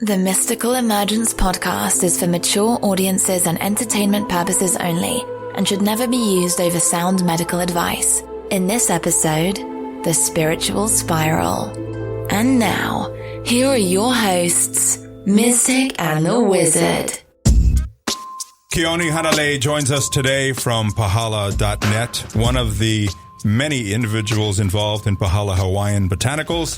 The Mystical Emergence podcast is for mature audiences and entertainment purposes only and should never be used over sound medical advice. In this episode, The Spiritual Spiral. And now, here are your hosts, Mystic and the Wizard. Keone Hanalei joins us today from Pahala.net, one of the many individuals involved in Pahala Hawaiian Botanicals.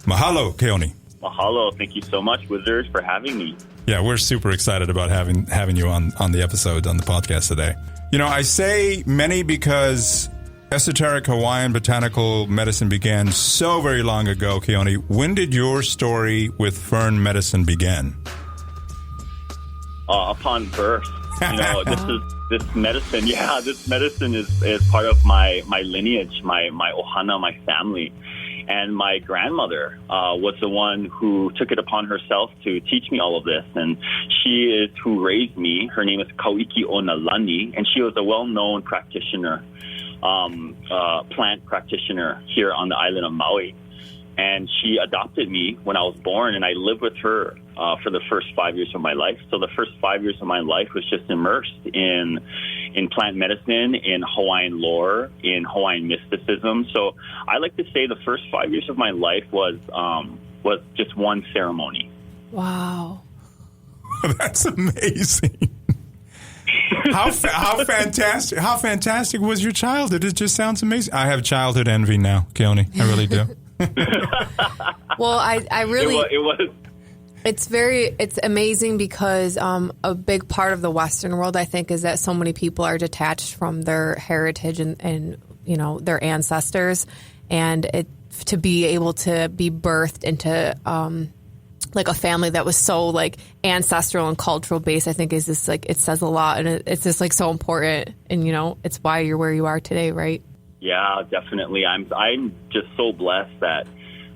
Mahalo, Keone. Mahalo. Thank you so much, Wizards, for having me. Yeah, we're super excited about having you on the episode, on the podcast today. You know, I say many because esoteric Hawaiian botanical medicine began so very long ago, Keone. When did your story with Fern medicine begin? Upon birth. You know, this medicine is part of my lineage, my ohana, my family. And my grandmother was the one who took it upon herself to teach me all of this. And she is who raised me. Her name is Kauiki Onalani, and she was a well-known practitioner, plant practitioner here on the island of Maui. And she adopted me when I was born, and I lived with her for the first 5 years of my life. So the first 5 years of my life was just immersed in plant medicine, in Hawaiian lore, in Hawaiian mysticism. So I like to say the first 5 years of my life was just one ceremony. Wow. That's amazing. How fantastic was your childhood? It just sounds amazing. I have childhood envy now, Keone. I really do. Well, I really... It was. It's amazing because a big part of the Western world, I think, is that so many people are detached from their heritage and you know, their ancestors, and to be able to be birthed into like a family that was so like ancestral and cultural based, I think is just like, it says a lot, and it's just like so important, and you know, it's why you're where you are today, right? Yeah, definitely. I'm just so blessed that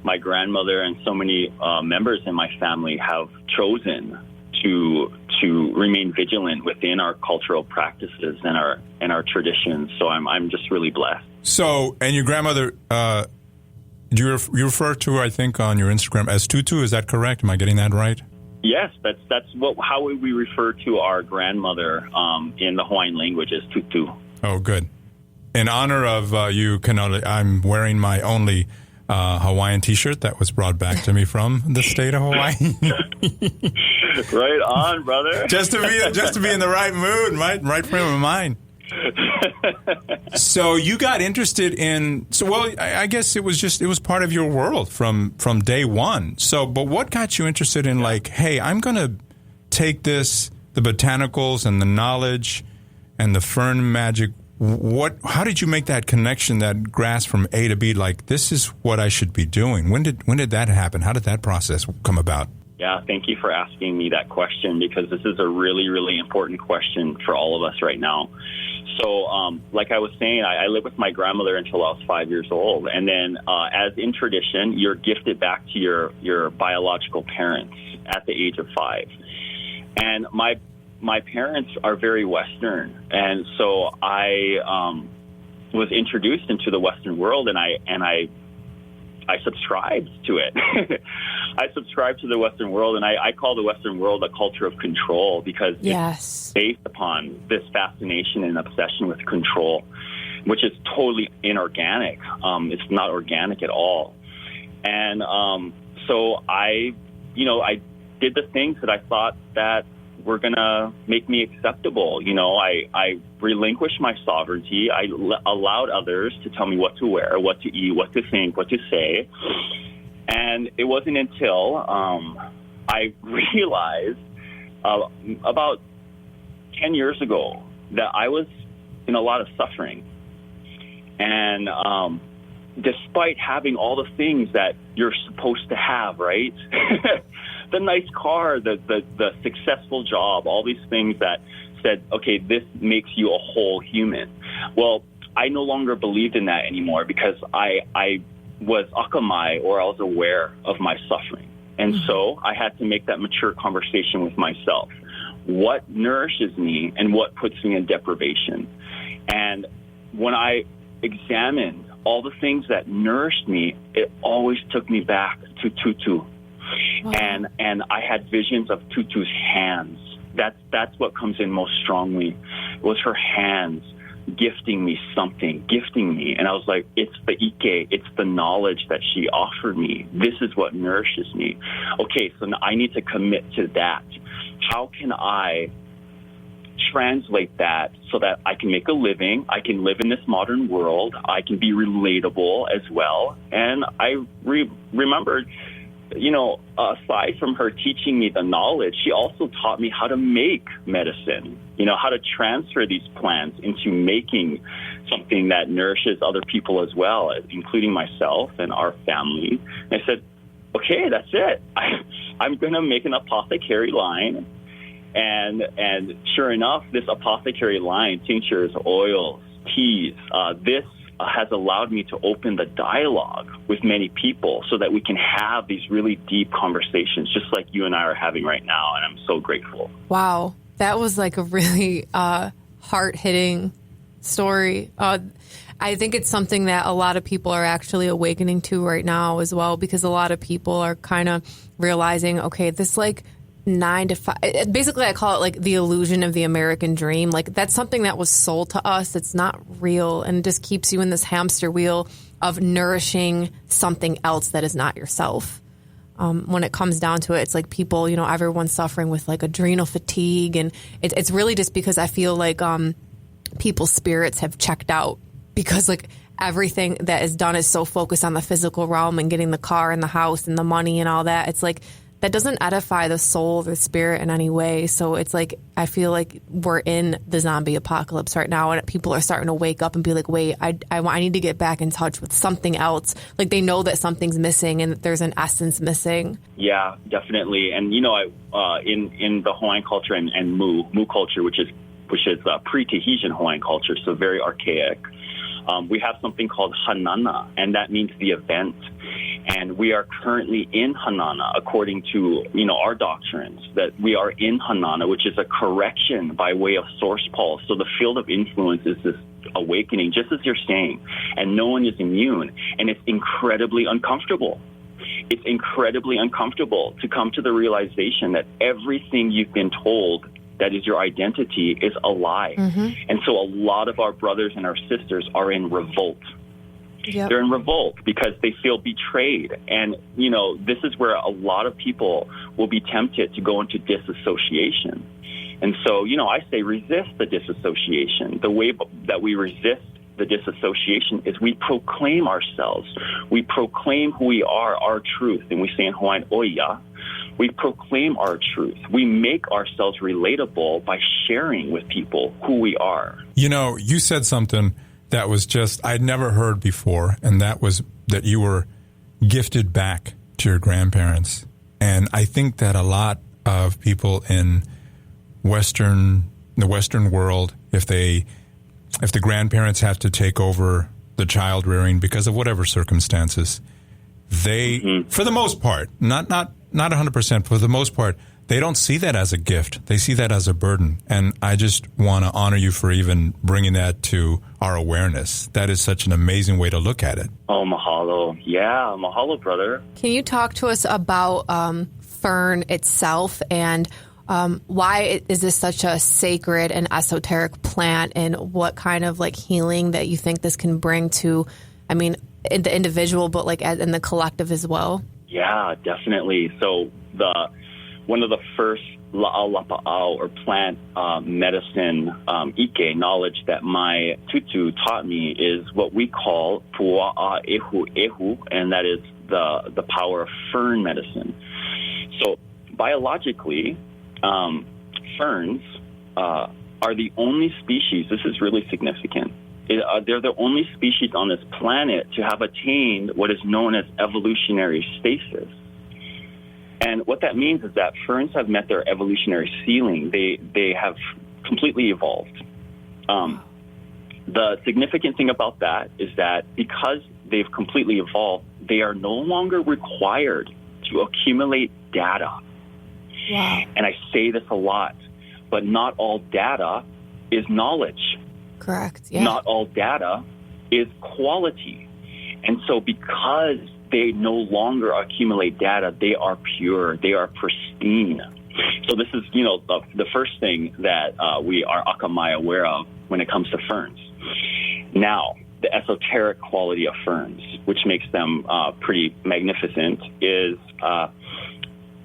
my grandmother and so many members in my family have chosen to remain vigilant within our cultural practices and our traditions. So I'm just really blessed. So, and your grandmother, you refer to her, I think, on your Instagram as Tutu. Is that correct? Am I getting that right? Yes, that's how we refer to our grandmother in the Hawaiian language as Tutu. Oh, good. In honor of you, Kanole, I'm wearing my only Hawaiian T-shirt that was brought back to me from the state of Hawaii. Right on, brother. just to be in the right mood, right frame of mind. So you got interested in. So well, I guess it was part of your world from day one. So, but what got you interested in like, hey, I'm going to take the botanicals and the knowledge and the Fern magic. How did you make that connection, that grasp from A to B? Like, this is what I should be doing. When did that happen? How did that process come about? Yeah, thank you for asking me that question, because this is a really, really important question for all of us right now. So, like I was saying, I lived with my grandmother until I was 5 years old. And then, as in tradition, you're gifted back to your biological parents at the age of 5. And my parents are very Western, and so I was introduced into the Western world, and I subscribed to it. I subscribed to the Western world, and I call the Western world a culture of control, because it's based upon this fascination and obsession with control, which is totally inorganic. It's not organic at all. And so I did the things that I thought that were going to make me acceptable. You know, I relinquished my sovereignty. I allowed others to tell me what to wear, what to eat, what to think, what to say. And it wasn't until I realized about 10 years ago that I was in a lot of suffering. And despite having all the things that you're supposed to have, right? The nice car, the successful job, all these things that said, okay, this makes you a whole human. Well, I no longer believed in that anymore, because I was akamai, or I was aware of my suffering. And so I had to make that mature conversation with myself. What nourishes me and what puts me in deprivation? And when I examined all the things that nourished me, it always took me back to Tutu. Wow. And I had visions of Tutu's hands. That's what comes in most strongly. It was her hands gifting me something, and I was like, it's the Ike, it's the knowledge that she offered me. This is what nourishes me. Okay, so now I need to commit to that. How can I translate that so that I can make a living, I can live in this modern world, I can be relatable as well? And I remembered, aside from her teaching me the knowledge, she also taught me how to make medicine, how to transfer these plants into making something that nourishes other people as well, including myself and our family. And I said, okay, that's it. I'm going to make an apothecary line. And sure enough, this apothecary line, tinctures, oils, teas, this has allowed me to open the dialogue with many people so that we can have these really deep conversations, just like you and I are having right now. And I'm so grateful. Wow. That was like a really heart-hitting story. I think it's something that a lot of people are actually awakening to right now as well, because a lot of people are kind of realizing, okay, this 9 to 5, basically I call it like the illusion of the American dream. Like that's something that was sold to us. It's not real, and just keeps you in this hamster wheel of nourishing something else that is not yourself. When it comes down to it, it's like people, everyone's suffering with like adrenal fatigue, and it's really just because I feel like people's spirits have checked out, because like everything that is done is so focused on the physical realm and getting the car and the house and the money and all that. It's like that doesn't edify the soul or the spirit in any way. So it's like, I feel like we're in the zombie apocalypse right now, and people are starting to wake up and be like, wait, I need to get back in touch with something else. Like they know that something's missing and that there's an essence missing. Yeah, definitely. And, in the Hawaiian culture and Mu culture, which is pre-Tahitian Hawaiian culture, so very archaic, we have something called Hanana, and that means the event. And we are currently in Hanana, according to, our doctrines, that we are in Hanana, which is a correction by way of source pulse. So the field of influence is this awakening, just as you're saying, and no one is immune. And it's incredibly uncomfortable. It's incredibly uncomfortable to come to the realization that everything you've been told that is your identity is a lie. Mm-hmm. And so a lot of our brothers and our sisters are in revolt. Yep. They're in revolt because they feel betrayed. And, this is where a lot of people will be tempted to go into disassociation. And so, I say resist the disassociation. The way that we resist the disassociation is we proclaim ourselves. We proclaim who we are, our truth. And we say in Hawaiian, oia. We proclaim our truth. We make ourselves relatable by sharing with people who we are. You said something that was just, I'd never heard before, and that was that you were gifted back to your grandparents. And I think that a lot of people in the Western world, if the grandparents have to take over the child rearing because of whatever circumstances, they, for the most part, not 100%, for the most part, they don't see that as a gift. They see that as a burden. And I just want to honor you for even bringing that to our awareness. That is such an amazing way to look at it. Oh, mahalo. Yeah, mahalo, brother. Can you talk to us about Fern itself, and why is this such a sacred and esoteric plant, and what kind of healing that you think this can bring to, in the individual, but in the collective as well? Yeah, definitely. So one of the first la'alapa'au or plant medicine ike knowledge that my tutu taught me is what we call pua'a ehu, and that is the power of fern medicine. So biologically, ferns are the only species, this is really significant, they're the only species on this planet to have attained what is known as evolutionary stasis. And what that means is that ferns have met their evolutionary ceiling. They have completely evolved. The significant thing about that is that because they've completely evolved, they are no longer required to accumulate data. Wow. And I say this a lot, but not all data is knowledge. Correct. Yeah. Not all data is quality. And so because they no longer accumulate data. They are pure. They are pristine. So this is, the first thing that we are akamai aware of when it comes to ferns. Now, the esoteric quality of ferns, which makes them pretty magnificent, is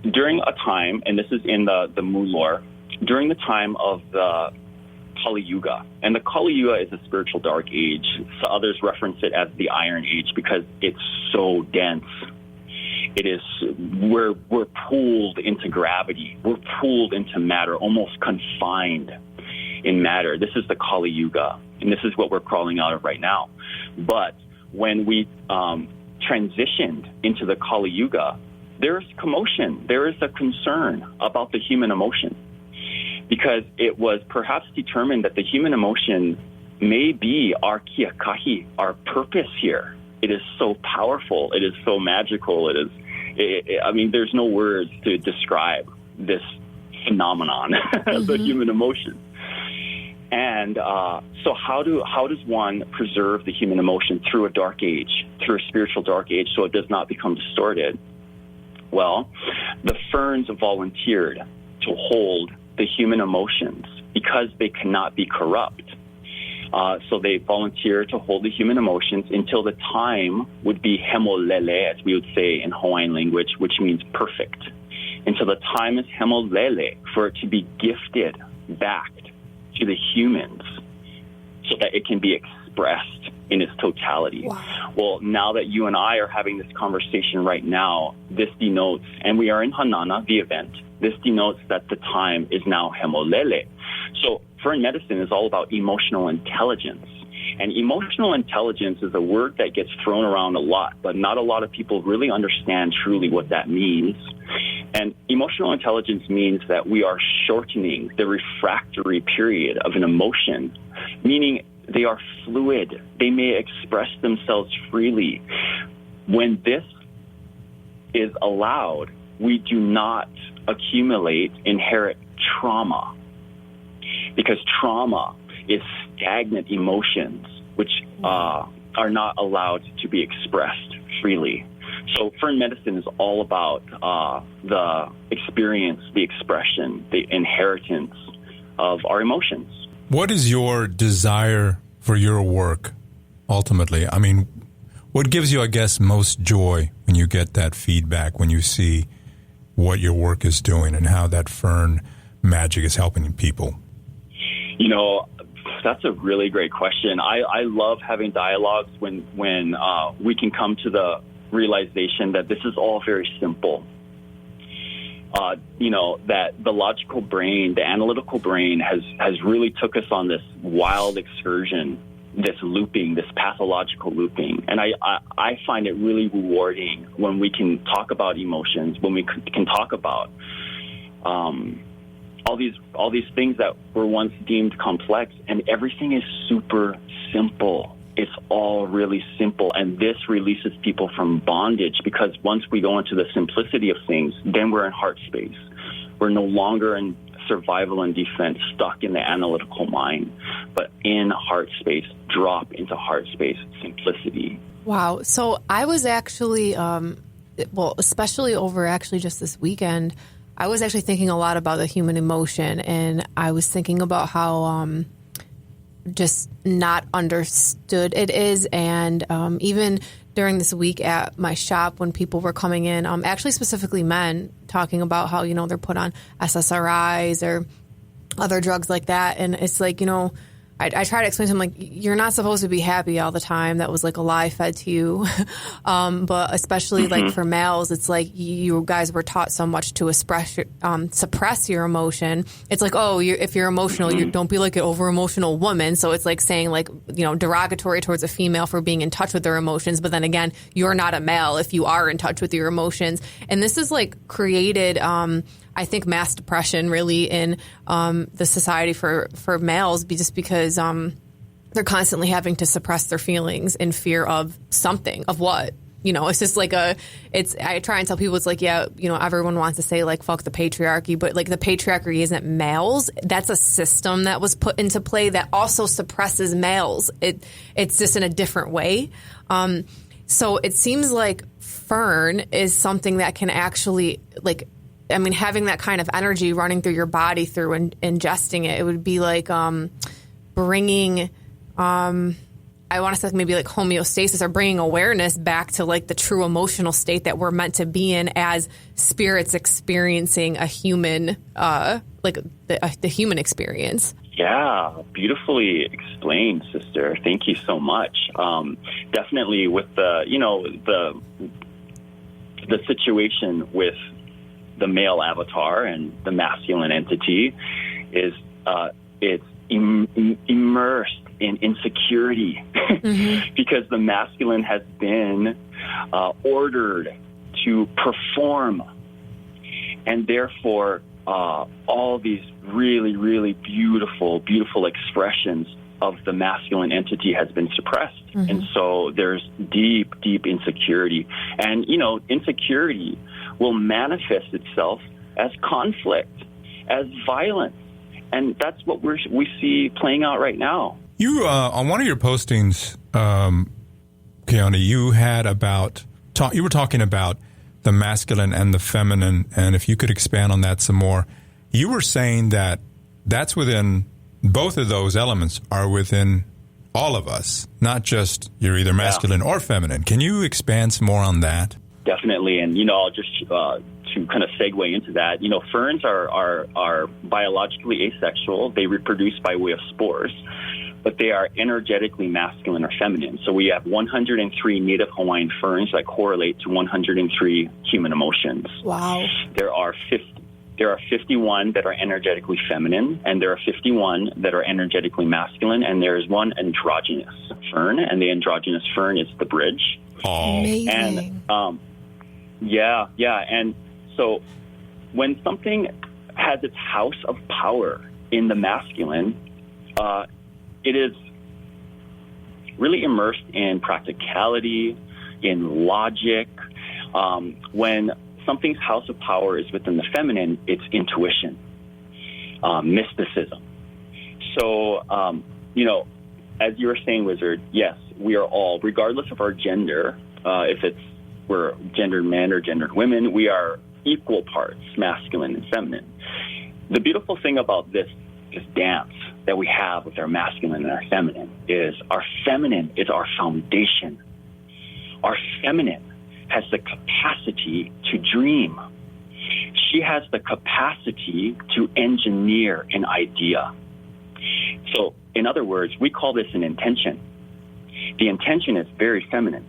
during a time, and this is in the Mu lore, during the time of the Kali Yuga. And the Kali Yuga is a spiritual dark age. So others reference it as the Iron Age because it's so dense. It is, we're pulled into gravity. We're pulled into matter, almost confined in matter. This is the Kali Yuga, and this is what we're crawling out of right now. But when we transitioned into the Kali Yuga, there's commotion. There is a concern about the human emotion, because it was perhaps determined that the human emotion may be our kiakahi, our purpose here. It is so powerful. It is so magical. There's no words to describe this phenomenon, the human emotion. And so how does one preserve the human emotion through a dark age, through a spiritual dark age, so it does not become distorted? Well, the ferns volunteered to hold the human emotions because they cannot be corrupt. So they volunteer to hold the human emotions until the time would be hemolele, as we would say in Hawaiian language, which means perfect. Until the time is hemolele, for it to be gifted back to the humans so that it can be expressed in its totality. Wow. Well, now that you and I are having this conversation right now, this denotes, and we are in Hanana, the event, this denotes that the time is now hemolele. So Fern medicine is all about emotional intelligence. And emotional intelligence is a word that gets thrown around a lot, but not a lot of people really understand truly what that means. And emotional intelligence means that we are shortening the refractory period of an emotion, meaning they are fluid. They may express themselves freely. When this is allowed, we do not accumulate, inherit trauma, because trauma is stagnant emotions which are not allowed to be expressed freely. So Fern medicine is all about the experience, the expression, the inheritance of our emotions. What is your desire for your work, ultimately? I mean, what gives you, I guess, most joy when you get that feedback, when you see what your work is doing and how that Fern magic is helping people? That's a really great question. I love having dialogues when we can come to the realization that this is all very simple. That the logical brain, the analytical brain has really took us on this wild excursion, this looping, this pathological looping. And I find it really rewarding when we can talk about emotions, when we can talk about all these things that were once deemed complex, and everything is super simple. It's all really simple, and this releases people from bondage, because once we go into the simplicity of things, then we're in heart space. We're no longer in survival and defense, stuck in the analytical mind, but in heart space, drop into heart space, simplicity. Wow. So I was actually, especially over actually just this weekend, I was actually thinking a lot about the human emotion, and I was thinking about how just not understood it is. And even during this week at my shop, when people were coming in, actually specifically men, talking about how, they're put on SSRIs or other drugs like that. And it's like, I try to explain to him, like, you're not supposed to be happy all the time. That was like a lie fed to you. But especially like for males, it's like you guys were taught so much to suppress your emotion. It's like, if you're emotional, you don't be like an over emotional woman. So it's like saying like, derogatory towards a female for being in touch with their emotions. But then again, you're not a male if you are in touch with your emotions. And this is like created, I think, mass depression really in the society for males, just because they're constantly having to suppress their feelings in fear of something, of what? It's just like I try and tell people, it's like, everyone wants to say like, fuck the patriarchy, but like the patriarchy isn't males. That's a system that was put into play that also suppresses males. It's just in a different way. So it seems like Fern is something that can actually, like, I mean, having that kind of energy running through your body through ingesting it, it would be like bringing, I want to say maybe like homeostasis, or bringing awareness back to like the true emotional state that we're meant to be in as spirits experiencing a human, like the human experience. Yeah, beautifully explained, sister. Thank you so much. Definitely with the situation with the male avatar and the masculine entity is it's immersed in insecurity because the masculine has been ordered to perform, and therefore all these really, really beautiful expressions of the masculine entity has been suppressed. And so there's deep insecurity. And, insecurity will manifest itself as conflict, as violence. And that's what we see playing out right now. You, on one of your postings, Keone, you were talking about the masculine and the feminine. And if you could expand on that some more, you were saying that that's within, both of those elements are within all of us, not just you're either masculine or feminine. Can you expand some more on that? Definitely. And, I'll just to kind of segue into that, ferns are biologically asexual. They reproduce by way of spores, but they are energetically masculine or feminine. So we have 103 native Hawaiian ferns that correlate to 103 human emotions. Wow. There are 51 that are energetically feminine, and there are 51 that are energetically masculine, and there is one androgynous fern, and the androgynous fern is the bridge. Oh. Amazing. And and so when something has its house of power in the masculine, it is really immersed in practicality, in logic. When something's house of power is within the feminine, it's intuition, mysticism. So, as you were saying, Wizard, yes, we are all, regardless of our gender, if we're gendered men or gendered women, we are equal parts, masculine and feminine. The beautiful thing about this dance that we have with our masculine and our feminine is our feminine is our foundation. Our feminine has the capacity to dream. She has the capacity to engineer an idea. So, in other words, we call this an intention. The intention is very feminine.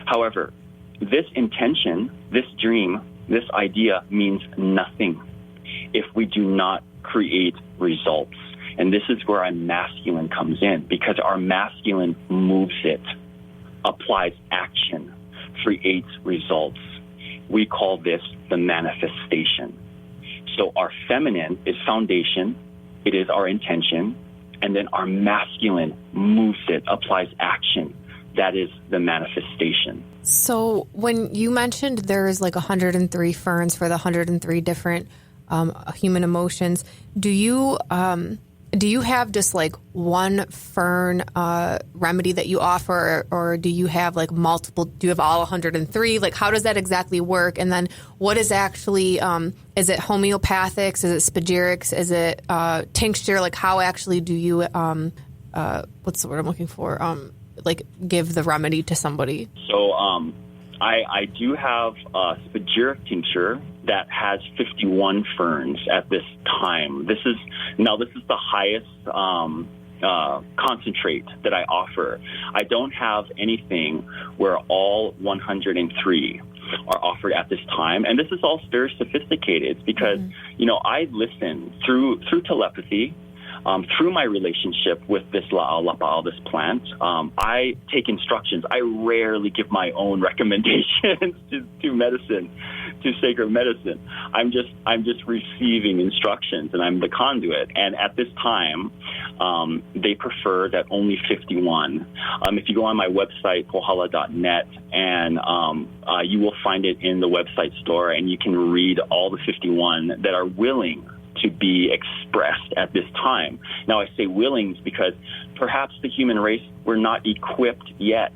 However, this intention, this dream, this idea means nothing if we do not create results. And this is where our masculine comes in, because our masculine moves it, applies action, creates results. We call this the manifestation. So our feminine is foundation, it is our intention, and then our masculine moves it, applies action. That is the manifestation. So when you mentioned there's like 103 ferns for the 103 different human emotions, do you have just like one fern remedy that you offer, or do you have like multiple? Do you have all 103? Like, how does that exactly work? And then what is actually, is it homeopathics? Is it spagyrics? Is it tincture? Like, how actually do you, what's the word I'm looking for? Like, give the remedy to somebody? So I do have a spagyric tincture that has 51 ferns at this time. This is the highest concentrate that I offer. I don't have anything where all 103 are offered at this time. And this is all very sophisticated because, I listen through telepathy. Through my relationship with this La'alapa'al, this plant, I take instructions. I rarely give my own recommendations to medicine, to sacred medicine. I'm just receiving instructions, and I'm the conduit. And at this time, they prefer that only 51. If you go on my website, pohala.net, and you will find it in the website store, and you can read all the 51 that are willing to be expressed at this time. Now, I say willings because perhaps the human race, we're not equipped yet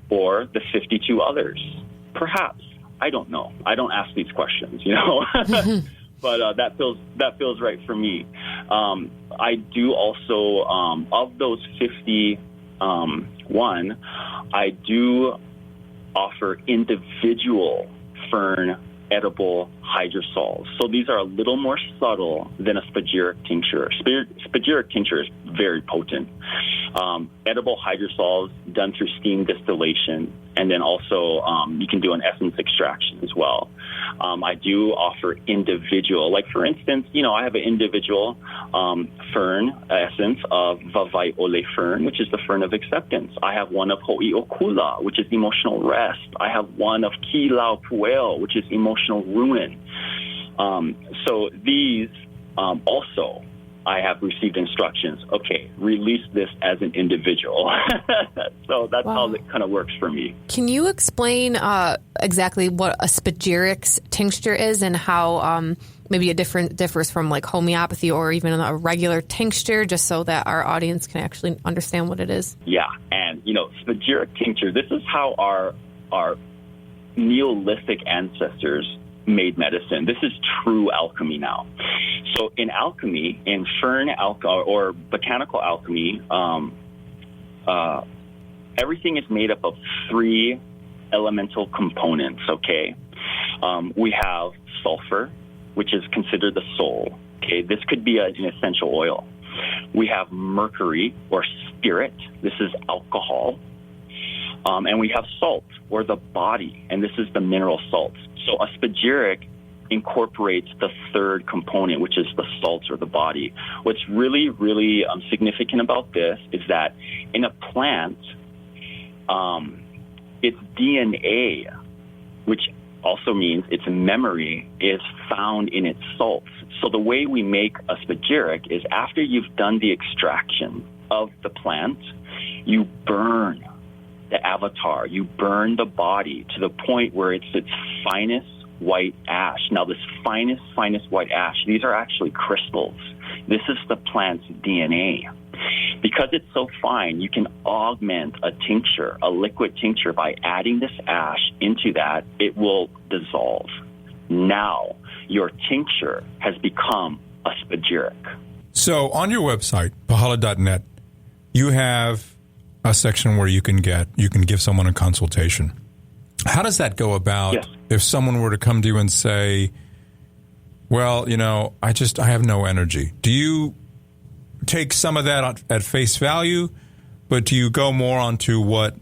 or the 52 others? Perhaps. I don't know. I don't ask these questions, but that feels right for me. I do also, of those 51, I do offer individual Fern edible hydrosols. So these are a little more subtle than a spagyric tincture. Spagyric tincture is very potent. Edible hydrosols done through steam distillation, and then also you can do an essence extraction as well. I do offer individual, like for instance, I have an individual fern essence of Vavai Ole fern, which is the fern of acceptance. I have one of Ho'iokula, which is emotional rest. I have one of Ki Lau Pueo, which is emotional ruin. So these also, I have received instructions, okay, release this as an individual. So that's how it kind of works for me. Can you explain exactly what a spagyric tincture is and how maybe it differs from like homeopathy or even a regular tincture, just so that our audience can actually understand what it is? Yeah, and spagyric tincture, this is how our Neolithic ancestors made medicine. This is true alchemy now. So in alchemy, in fern or botanical alchemy, everything is made up of 3 elemental components, okay? We have sulfur, which is considered the soul, okay? This could be an essential oil. We have mercury or spirit. This is alcohol. And we have salt, or the body, and this is the mineral salts. So a spagyric incorporates the 3rd component, which is the salts or the body. What's really, really significant about this is that in a plant, its DNA, which also means its memory, is found in its salts. So the way we make a spagyric is after you've done the extraction of the plant, you burn the avatar, you burn the body to the point where it's its finest white ash. Now, this finest white ash, these are actually crystals. This is the plant's DNA. Because it's so fine, you can augment a tincture, a liquid tincture, by adding this ash into that. It will dissolve. Now, your tincture has become a spagyric. So on your website, pahala.net, you have a section where you can give someone a consultation. How does that go about? Yes. If someone were to come to you and say, well, I have no energy. Do you take some of that at face value, but do you go more onto what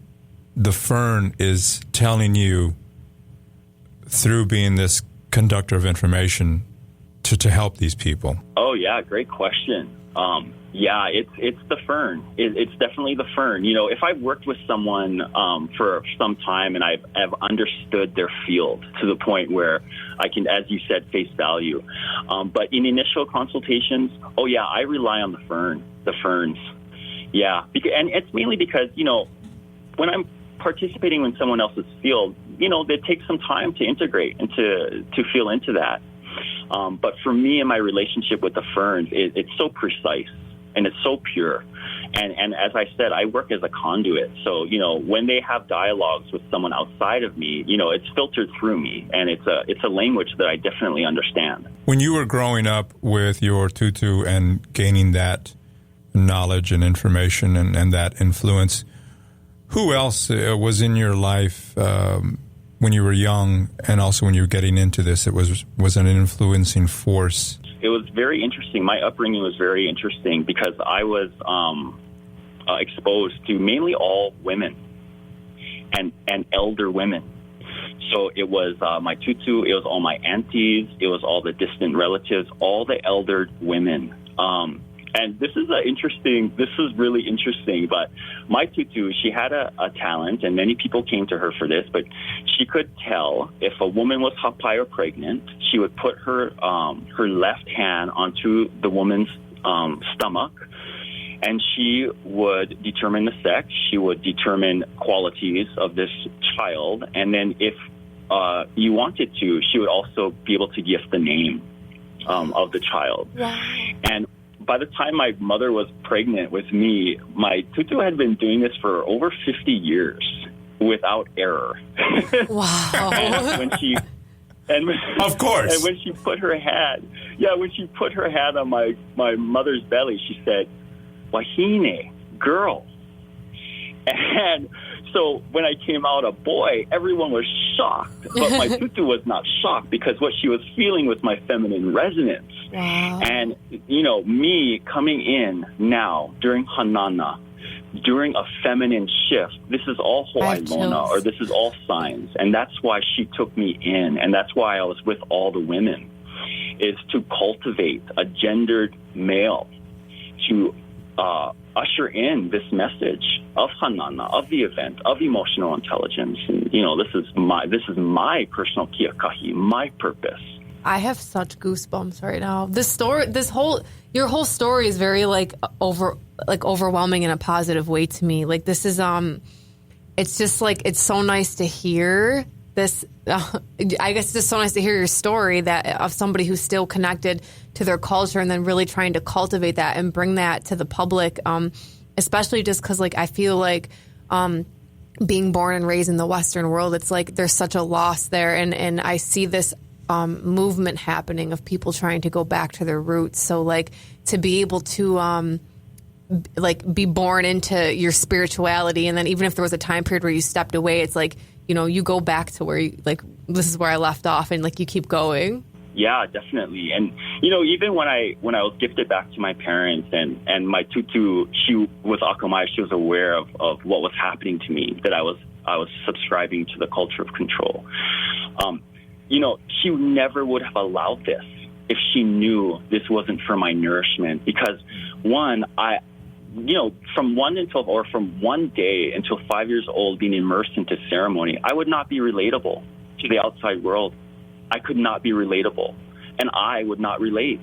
the fern is telling you through being this conductor of information to help these people? Oh, yeah, great question. Yeah, it's the fern. It's definitely the fern. If I've worked with someone for some time and I've understood their field to the point where I can, as you said, face value. But in initial consultations, I rely on the ferns. Yeah, and it's mainly because, when I'm participating in someone else's field, it takes some time to integrate and to feel into that. But for me and my relationship with the ferns, it's so precise and it's so pure. And as I said, I work as a conduit. So, when they have dialogues with someone outside of me, it's filtered through me. And it's a language that I definitely understand. When you were growing up with your tutu and gaining that knowledge and information and that influence, who else was in your life when you were young and also when you were getting into this? It was an influencing force. It was very interesting. My upbringing was very interesting because I was exposed to mainly all women and elder women. So it was my tutu, it was all my aunties, it was all the distant relatives, all the elder women. And this is really interesting, but my tutu, she had a talent, and many people came to her for this, but she could tell if a woman was hapai or pregnant. She would put her left hand onto the woman's stomach, and she would determine the sex. She would determine qualities of this child, and then if you wanted to, she would also be able to gift the name of the child. Wow. And by the time my mother was pregnant with me, my tutu had been doing this for over 50 years. without error. Wow. Of course. And when she put her hand on my mother's belly, she said, "Wahine, girl." And so when I came out a boy, everyone was shocked. But my tutu was not shocked because what she was feeling was my feminine resonance. Wow. And, me coming in now during Hanana, during a feminine shift, this is all Ho'ailona, or this is all signs. And that's why she took me in. And that's why I was with all the women, is to cultivate a gendered male, to usher in this message of Hanana, of the event, of emotional intelligence. And, this is my personal kiakahi, my purpose. I have such goosebumps right now. Your whole story is very overwhelming in a positive way to me. Like, this is it's just like, it's so nice to hear this. I guess it's just so nice to hear your story of somebody who's still connected to their culture and then really trying to cultivate that and bring that to the public. Especially just because, I feel like being born and raised in the Western world, it's like there's such a loss there, and I see this movement happening of people trying to go back to their roots. So to be able to be born into your spirituality, and then even if there was a time period where you stepped away, it's you go back to where this is where I left off, and you keep going. Yeah, definitely. And even when I was gifted back to my parents, and my tutu, she was akamai, she was aware of what was happening to me, that I was subscribing to the culture of control. She never would have allowed this if she knew this wasn't for my nourishment. Because from one day until 5 years old, being immersed into ceremony, I would not be relatable to the outside world. I could not be relatable, and I would not relate.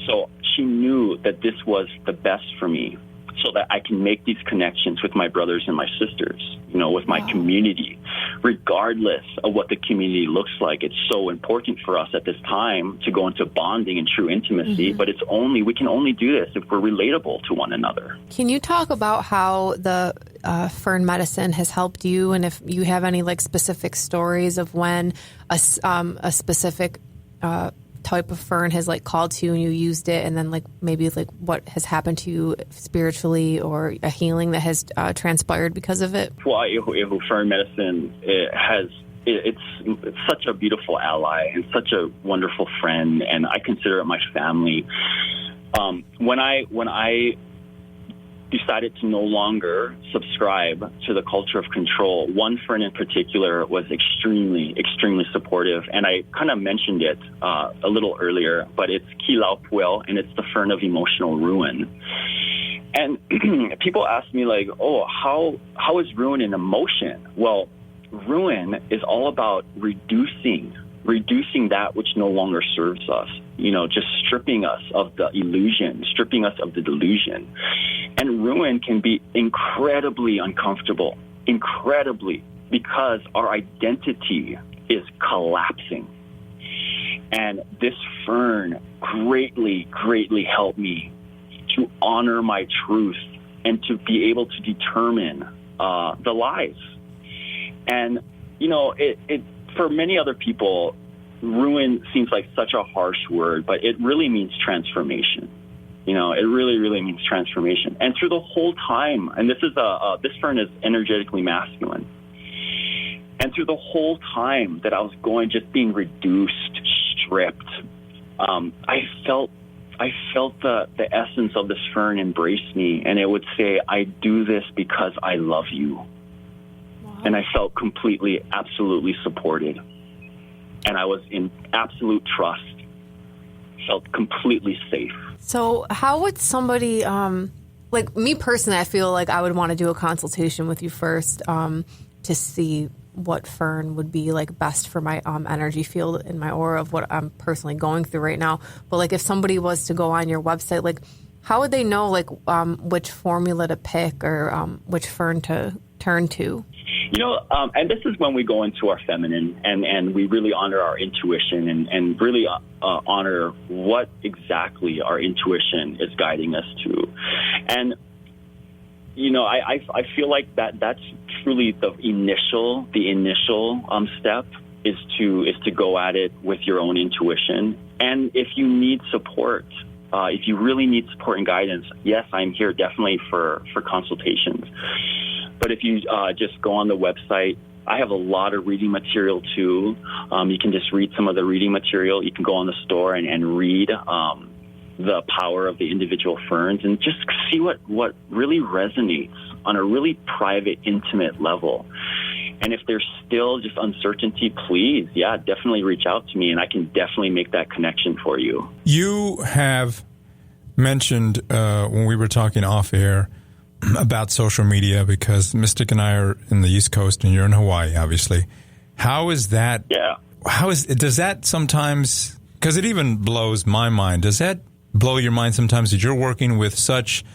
So she knew that this was the best for me, so that I can make these connections with my brothers and my sisters, with my community, regardless of what the community looks like. It's so important for us at this time to go into bonding and true intimacy, but we can only do this if we're relatable to one another. Can you talk about how the Fern medicine has helped you, and if you have any specific stories of when a specific type of Fern has like called to you and you used it, and then like maybe like what has happened to you spiritually or a healing that has transpired because of it? Well, Fern medicine it's such a beautiful ally and such a wonderful friend, and I consider it my family. When I decided to no longer subscribe to the culture of control, one Fern in particular was extremely, extremely supportive. And I kind of mentioned it a little earlier, but it's Kilau Puel, and it's the Fern of emotional ruin. And people ask me like, oh, how is ruin an emotion? Well, ruin is all about reducing that which no longer serves us, just stripping us of the illusion, stripping us of the delusion. And ruin can be incredibly uncomfortable, because our identity is collapsing. And this Fern greatly, greatly helped me to honor my truth and to be able to determine the lies. And, it for many other people, ruin seems like such a harsh word, but it really means transformation. It really, really means transformation. And through the whole time, and this Fern is energetically masculine. And through the whole time that I was just being reduced, stripped, I felt the essence of this Fern embrace me, and it would say, I do this because I love you. Wow. And I felt completely, absolutely supported. And I was in absolute trust, felt completely safe. So how would somebody, like me personally, I feel like I would want to do a consultation with you first to see what Fern would be like best for my energy field in my aura of what I'm personally going through right now. But like if somebody was to go on your website, like how would they know like which formula to pick or which Fern to turn to? And this is when we go into our feminine and we really honor our intuition and really honor what exactly our intuition is guiding us to. And, I feel like that's truly the initial step is to go at it with your own intuition. And if you need support, if you really need support and guidance, yes, I'm here definitely for consultations. But if you just go on the website, I have a lot of reading material too. You can just read some of the reading material. You can go on the store and read the power of the individual ferns and just see what really resonates on a really private, intimate level. And if there's still just uncertainty, please, definitely reach out to me, and I can definitely make that connection for you. You have mentioned when we were talking off air about social media, because Mystic and I are in the East Coast and you're in Hawaii, obviously. How is that? Yeah. Does that sometimes, because it even blows my mind, does that blow your mind sometimes that you're working with such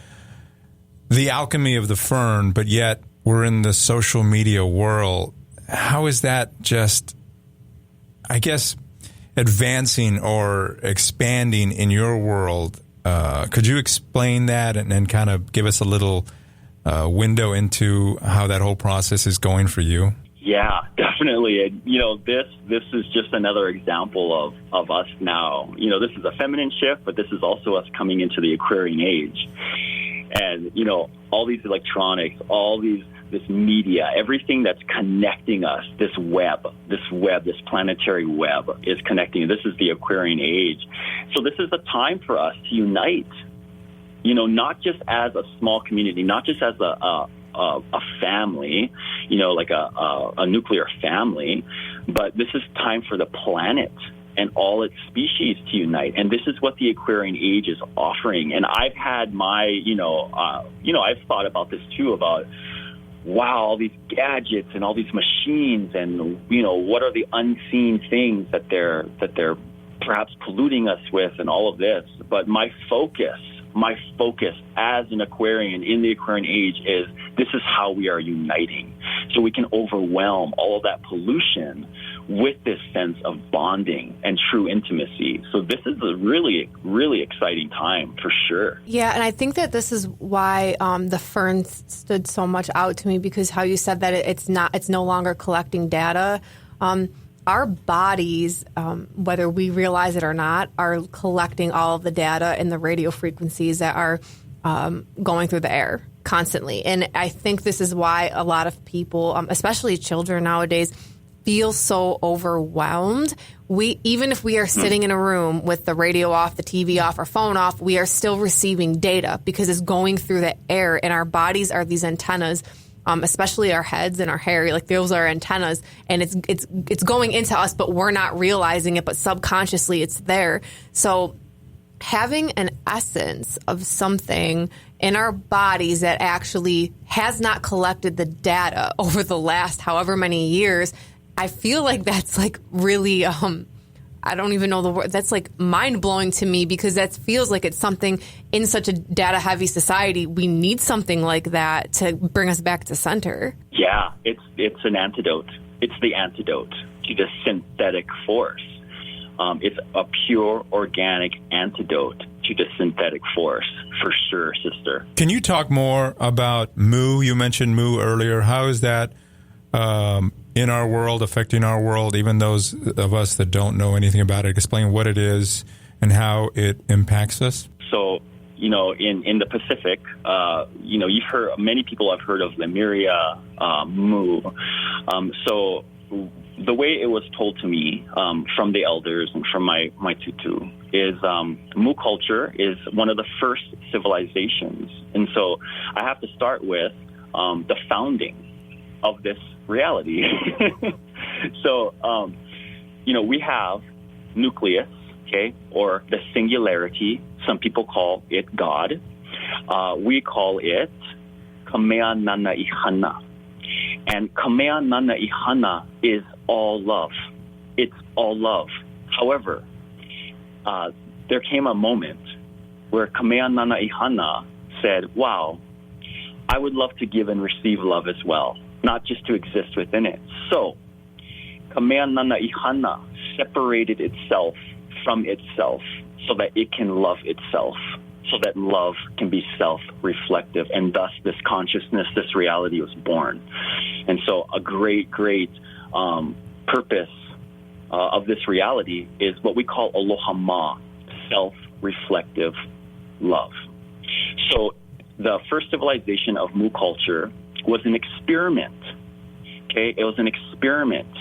the alchemy of the fern, but yet we're in the social media world? How is that just, I guess, advancing or expanding in your world? Could you explain that and kind of give us a little window into how that whole process is going for you? Yeah, definitely. And, this is just another example of us now. This is a feminine shift, but this is also us coming into the Aquarian age. And, all these electronics, this media, everything that's connecting us, this planetary web is connecting. This is the Aquarian age. So this is a time for us to unite, not just as a small community, not just as a family, like a nuclear family, but this is time for the planet and all its species to unite. And this is what the Aquarian age is offering. And I've had I've thought about this too, about, wow, all these gadgets and all these machines, and, what are the unseen things that they're perhaps polluting us with and all of this. But my focus as an Aquarian in the Aquarian age is this is how we are uniting. So we can overwhelm all of that pollution with this sense of bonding and true intimacy. So this is a really, really exciting time for sure. Yeah, and I think that this is why the fern stood so much out to me, because how you said that it's no longer collecting data. Our bodies, whether we realize it or not, are collecting all of the data and the radio frequencies that are going through the air constantly. And I think this is why a lot of people, especially children nowadays, feel so overwhelmed. Even if we are sitting in a room with the radio off, the TV off, our phone off, we are still receiving data because it's going through the air, and our bodies are these antennas. Especially our heads and our hair, like those are antennas, and it's going into us, but we're not realizing it, but subconsciously it's there. So having an essence of something in our bodies that actually has not collected the data over the last however many years, I feel like that's like really, I don't even know the word. That's like mind blowing to me, because that feels like it's something in such a data heavy society. We need something like that to bring us back to center. Yeah, it's an antidote. It's the antidote to the synthetic force. It's a pure organic antidote to the synthetic force, for sure, sister. Can you talk more about Mu? You mentioned Mu earlier. How is that in our world, affecting our world, even those of us that don't know anything about it? Explain what it is and how it impacts us. So, in the Pacific, you've heard, many people have heard of Lemuria, Mu. So the way it was told to me from the elders and from my tutu is Mu culture is one of the first civilizations. And so I have to start with the founding of this reality. So, we have nucleus, okay, or the singularity. Some people call it God. We call it Kamea Nana Ihana. And Kamea Nana Ihana is all love. It's all love. However, there came a moment where Kamea Nana Ihana said, wow, I would love to give and receive love as well, not just to exist within it. So, Kamea Nana Ihana separated itself from itself so that it can love itself, so that love can be self-reflective, and thus this consciousness, this reality was born. And so a great purpose of this reality is what we call Aloha Ma, self-reflective love. So the first civilization of Mu culture was an experiment. Okay, it was an experiment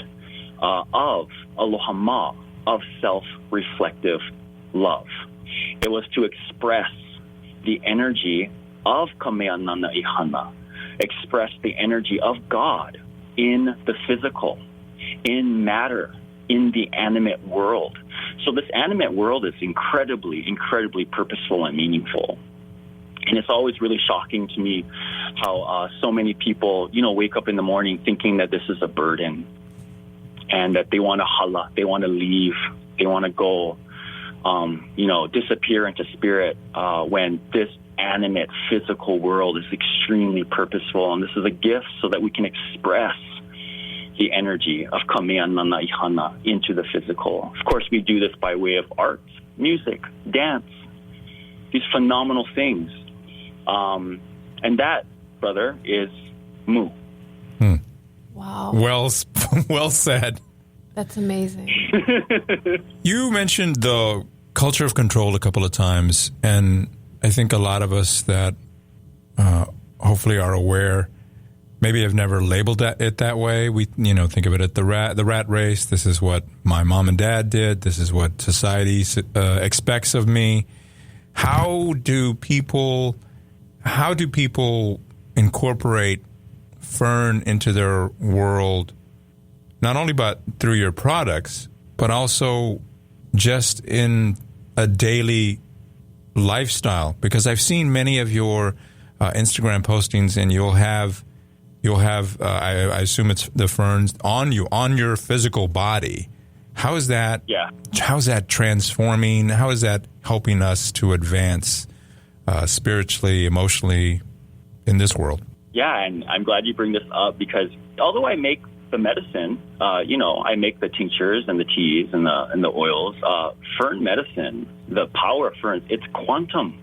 of Aloha Ma, of self-reflective love. It was to express the energy of Kameānana Ihana, express the energy of God in the physical, in matter, in the animate world. So this animate world is incredibly purposeful and meaningful. And it's always really shocking to me how so many people, wake up in the morning thinking that this is a burden and that they want to hala, they want to leave, they want to go, disappear into spirit when this animate physical world is extremely purposeful. And this is a gift so that we can express the energy of Kameānana Ihana into the physical. Of course, we do this by way of art, music, dance, these phenomenal things. And that, brother, is Mu. Wow. Well said. That's amazing. You mentioned the culture of control a couple of times, and I think a lot of us that hopefully are aware maybe have never labeled it that way. We, think of it at the rat race. This is what my mom and dad did. This is what society expects of me. How do people incorporate Fern into their world, not only through your products, but also just in a daily lifestyle? Because I've seen many of your Instagram postings, and you'll have I assume it's the ferns on your physical body. How is that? Yeah. How is that transforming? How is that helping us to advance spiritually, emotionally in this world? Yeah, and I'm glad you bring this up, because although I make the medicine, I make the tinctures and the teas and the oils. Fern medicine, the power of ferns, it's quantum.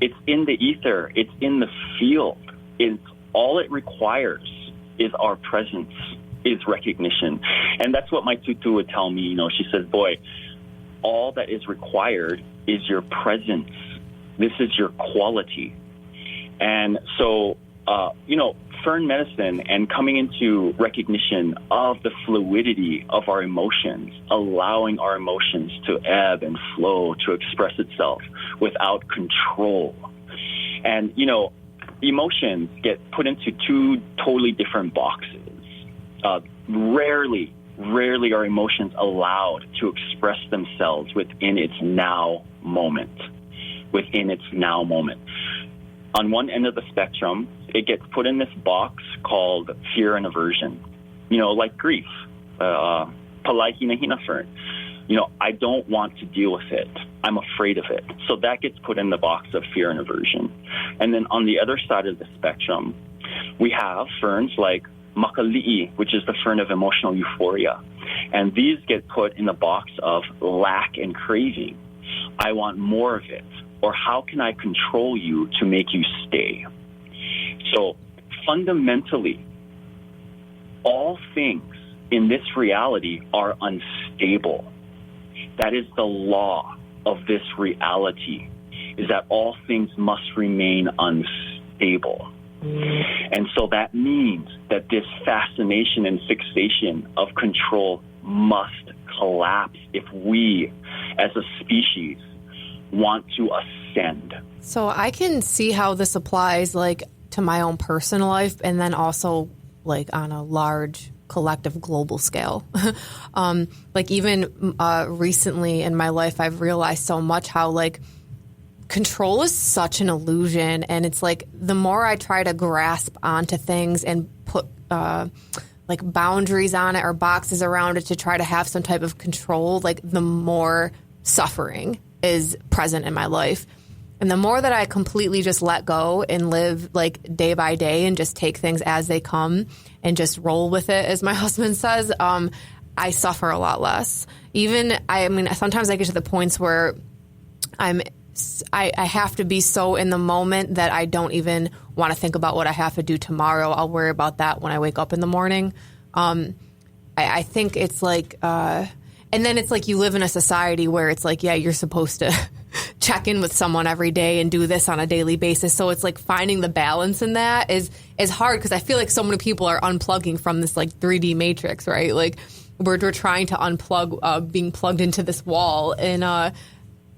It's in the ether. It's in the field. It's all it requires is our presence, is recognition. And that's what my tutu would tell me. She says, boy, all that is required is your presence. This is your quality. And so, Fern medicine and coming into recognition of the fluidity of our emotions, allowing our emotions to ebb and flow, to express itself without control. And, emotions get put into two totally different boxes. Rarely are emotions allowed to express themselves within its now moment. On one end of the spectrum, it gets put in this box called fear and aversion. Like grief, palahina fern. I don't want to deal with it. I'm afraid of it. So that gets put in the box of fear and aversion. And then on the other side of the spectrum, we have ferns like makali'i, which is the fern of emotional euphoria. And these get put in the box of lack and craving. I want more of it. Or how can I control you to make you stay? So fundamentally, all things in this reality are unstable. That is the law of this reality, is that all things must remain unstable. And so that means that this fascination and fixation of control must collapse if we, as a species, want to ascend. So I can see how this applies to my own personal life, and then also on a large collective global scale. Even recently in my life, I've realized so much how control is such an illusion, and it's the more I try to grasp onto things and put boundaries on it or boxes around it to try to have some type of control, the more suffering is present in my life. And the more that I completely just let go and live day by day and just take things as they come and just roll with it, as my husband says, I suffer a lot less. Sometimes I get to the points where I'm I have to be so in the moment that I don't even want to think about what I have to do tomorrow. I'll worry about that when I wake up in the morning. I think it's like, and then it's like you live in a society where it's like, yeah, you're supposed to check in with someone every day and do this on a daily basis. So it's like finding the balance in that is hard, because I feel like so many people are unplugging from this like 3D matrix, right? Like we're trying to unplug, being plugged into this wall. And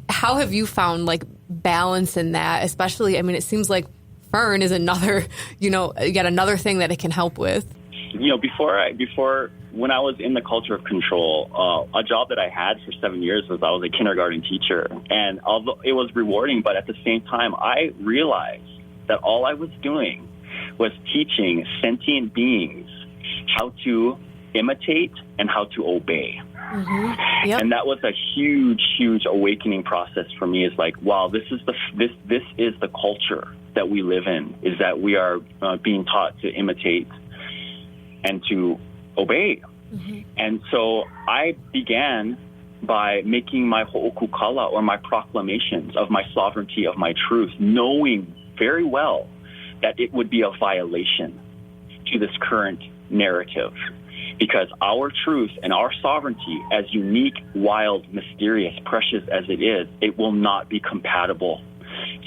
how have you found like balance in that? Especially, I mean, it seems like Fern is another, yet another thing that it can help with. Before when I was in the culture of control, a job that I had for 7 years was I was a kindergarten teacher. And although it was rewarding, but at the same time, I realized that all I was doing was teaching sentient beings how to imitate and how to obey. Mm-hmm. Yep. And that was a huge, huge awakening process for me. Is like, wow, this is the culture that we live in, is that we are being taught to imitate and to obey. Mm-hmm. And so I began by making my ho'okukala, or my proclamations of my sovereignty, of my truth, knowing very well that it would be a violation to this current narrative. Because our truth and our sovereignty, as unique, wild, mysterious, precious as it is, it will not be compatible.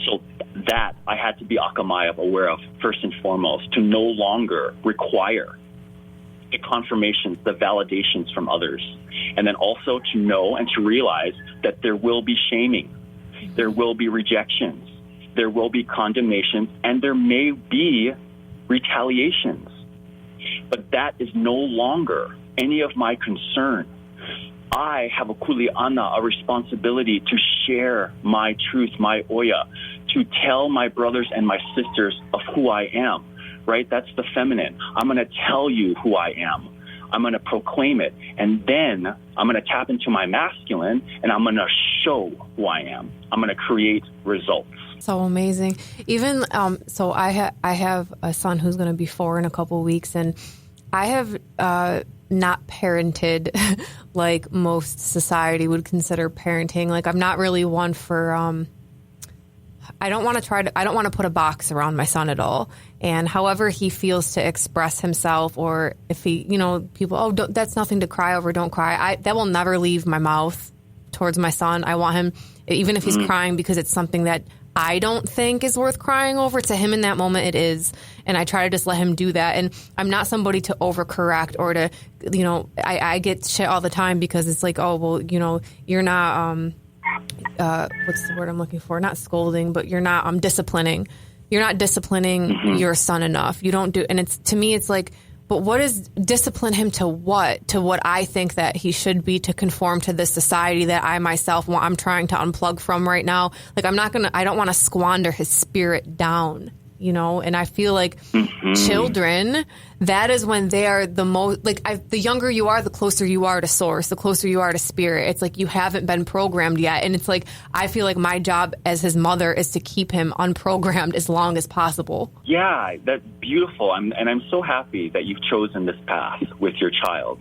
So that I had to be akamai aware of, first and foremost, to no longer require the confirmations, the validations from others. And then also to know and to realize that there will be shaming, there will be rejections, there will be condemnations, and there may be retaliations. But that is no longer any of my concern. I have a kuleana, a responsibility to share my truth, my oya, to tell my brothers and my sisters of who I am, right? That's the feminine. I'm going to tell you who I am. I'm going to proclaim it. And then I'm going to tap into my masculine, and I'm going to show who I am. I'm going to create results. So amazing. Even so, I have a son who's going to be 4 in a couple weeks, and I have not parented like most society would consider parenting. Like I'm not really one for. I don't want to put a box around my son at all. And however he feels to express himself, or if he, people, that's nothing to cry over, don't cry. That will never leave my mouth towards my son. I want him, even if he's crying because it's something that I don't think is worth crying over, to him in that moment it is. And I try to just let him do that. And I'm not somebody to overcorrect or to, I get shit all the time because it's like, oh, well, you're not, what's the word I'm looking for? Not scolding, but you're not disciplining. You're not disciplining your son enough. You don't do, and it's, to me, it's like, but what is discipline him to what? To what I think that he should be, to conform to this society that I myself I'm trying to unplug from right now. Like I don't want to squander his spirit down, and I feel like children, that is when they are the most, the younger you are, the closer you are to source, the closer you are to spirit. It's like you haven't been programmed yet. And it's like, I feel like my job as his mother is to keep him unprogrammed as long as possible. Yeah, that's beautiful. I'm so happy that you've chosen this path with your child.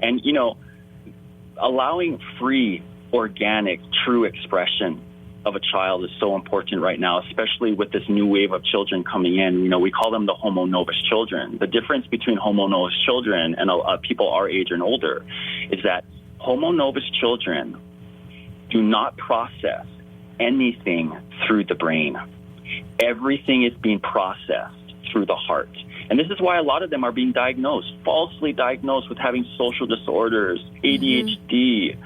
And, allowing free, organic, true expression of a child is so important right now, especially with this new wave of children coming in. We call them the homo novus children. The difference between homo novus children and people our age and older is that homo novus children do not process anything through the brain. Everything is being processed through the heart. And this is why a lot of them are being falsely diagnosed with having social disorders, ADHD,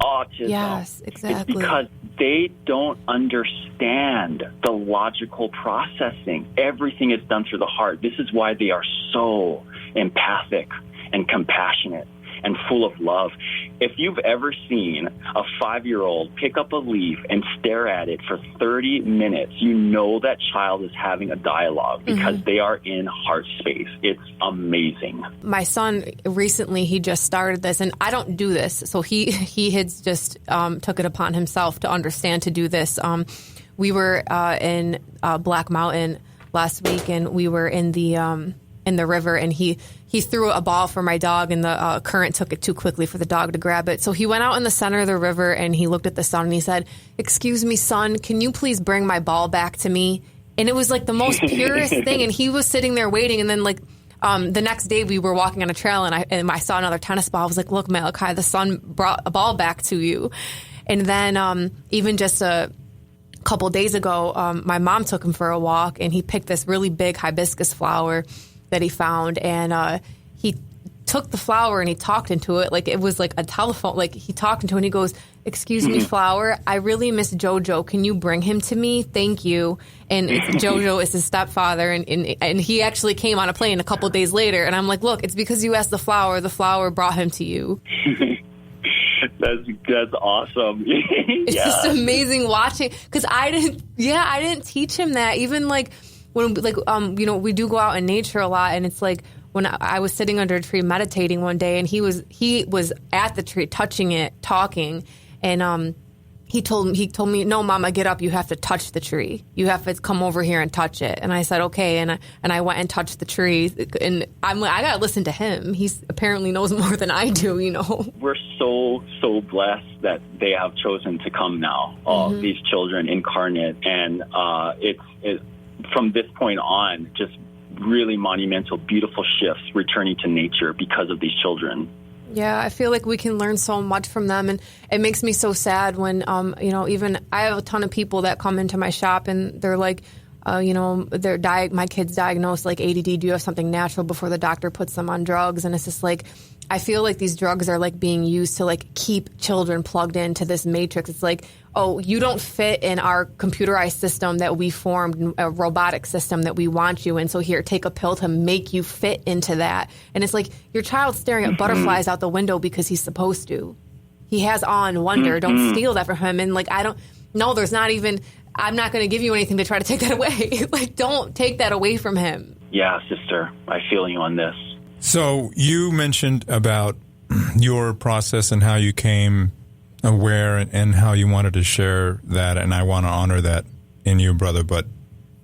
autism. Yes, exactly. It's because they don't understand the logical processing. Everything is done through the heart. This is why they are so empathic and compassionate and full of love. If you've ever seen a 5-year-old pick up a leaf and stare at it for 30 minutes, you know that child is having a dialogue because they are in heart space. It's amazing. My son, recently, he just started this, and I don't do this. So he had just took it upon himself to understand to do this. We were in Black Mountain last week, and we were in the in the river, and he threw a ball for my dog, and the current took it too quickly for the dog to grab it. So he went out in the center of the river, and he looked at the sun, and he said, "Excuse me, son, can you please bring my ball back to me?" And it was like the most purest thing. And he was sitting there waiting, and then like the next day we were walking on a trail, and I saw another tennis ball. I was like, "Look, Malachi, the sun brought a ball back to you." And then even just a couple days ago, my mom took him for a walk, and he picked this really big hibiscus flower that he found, and he took the flower and he talked into it like it was like a telephone. Like he talked into it, and he goes, "Excuse me, flower, I really miss Jojo. Can you bring him to me? Thank you." And Jojo is his stepfather, and he actually came on a plane a couple days later. And I'm like, "Look, it's because you asked the flower brought him to you." That's awesome. It's just amazing watching, because I didn't teach him that. Even like when we do go out in nature a lot, and it's like when I was sitting under a tree meditating one day, and he was at the tree touching it, talking, and he told me, "No, Mama, get up. You have to touch the tree. You have to come over here and touch it." And I said, "Okay." And I went and touched the tree. And I got to listen to him. He apparently knows more than I do, We're so blessed that they have chosen to come now, these children incarnate. And it's from this point on, just really monumental, beautiful shifts returning to nature because of these children. Yeah, I feel like we can learn so much from them, and it makes me so sad when, even I have a ton of people that come into my shop and they're like, my kid's diagnosed like ADD. Do you have something natural before the doctor puts them on drugs? And it's just like, I feel like these drugs are like being used to like keep children plugged into this matrix. It's like, oh, you don't fit in our computerized system that we formed, a robotic system that we want you in. So here, take a pill to make you fit into that. And it's like your child's staring at butterflies out the window because he's supposed to. He has awe and wonder. Don't steal that from him. And like, I'm not going to give you anything to try to take that away. Like, don't take that away from him. Yeah, sister, I feel you on this. So you mentioned about your process and how you came aware and how you wanted to share that, and I want to honor that in you, brother. But